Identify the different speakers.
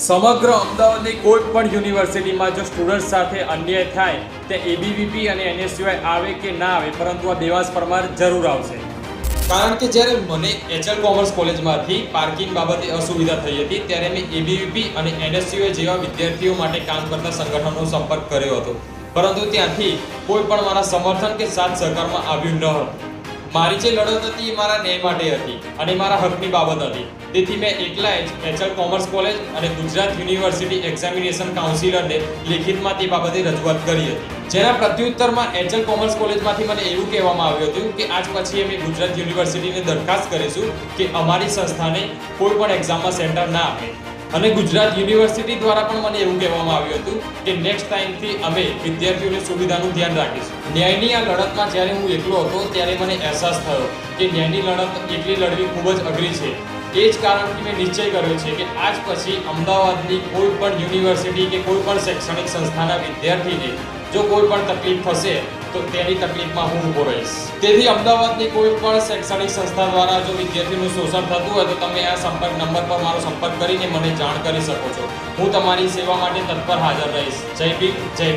Speaker 1: સમગ્ર અમદાવાદની કોઈ પણ યુનિવર્સિટીમાં જો સ્ટુડન્ટ સાથે અન્યાય થાય તે એબીવીપી અને એનએસયુઆઈ આવે કે ના આવે, પરંતુ આ દેવાંશ પરમાર જરૂર આવશે. કારણ કે જ્યારે મને એચએલ કોમર્સ કોલેજમાંથી પાર્કિંગ બાબતે અસુવિધા થઈ હતી ત્યારે મેં એબીવીપી અને એનએસયુઆઈ જેવા વિદ્યાર્થીઓ માટે કામ કરતા સંગઠનોનો સંપર્ક કર્યો હતો, પરંતુ ત્યાંથી કોઈ પણ મારા સમર્થન કે સાથ સહકારમાં આવ્યું ન હતું. મારી જે લડત હતી એ મારા ન્યાય માટે હતી અને મારા હકની બાબત હતી. તેથી મેં એકલાએ જ એચએલ કોમર્સ કોલેજ અને ગુજરાત યુનિવર્સિટી એક્ઝામિનેશન કાઉન્સિલરને લેખિતમાં તે બાબતે રજૂઆત કરી હતી, જેના પ્રત્યુત્તરમાં એચએલ કોમર્સ કોલેજમાંથી મને એવું કહેવામાં આવ્યું હતું કે આજ પછી અમે ગુજરાત યુનિવર્સિટીને દરખાસ્ત કરીશું કે અમારી સંસ્થાને કોઈ પણ એક્ઝામમાં સેન્ટર ના આપે. અને ગુજરાત યુનિવર્સિટી દ્વારા પણ મને એવું કહેવામાં આવ્યું હતું કે નેક્સ્ટ ટાઈમથી અમે વિદ્યાર્થીઓની સુવિધાનું ધ્યાન રાખીશું. ન્યાયની આ લડતમાં જ્યારે હું એકલો હતો ત્યારે મને અહેસાસ થયો કે ન્યાયની લડત એકલી લડવી ખૂબ જ અઘરી છે. એ જ કારણથી મેં નિશ્ચય કર્યો છે કે આજ પછી અમદાવાદની કોઈ પણ યુનિવર્સિટી કે કોઈ પણ શૈક્ષણિક સંસ્થાના વિદ્યાર્થીને જો કોઈ પણ તકલીફ થશે તો તેની તકલીફમાં હું ઊભો રહીશ. તેથી અમદાવાદની કોઈ પણ શૈક્ષણિક સંસ્થા દ્વારા જો વિદ્યાર્થીનું શોષણ થતું હોય તો તમે આ સંપર્ક નંબર પર મારો સંપર્ક કરીને મને જાણ કરી શકો છો. હું તમારી સેવા માટે તત્પર હાજર રહીશ. જય ભીમ, જય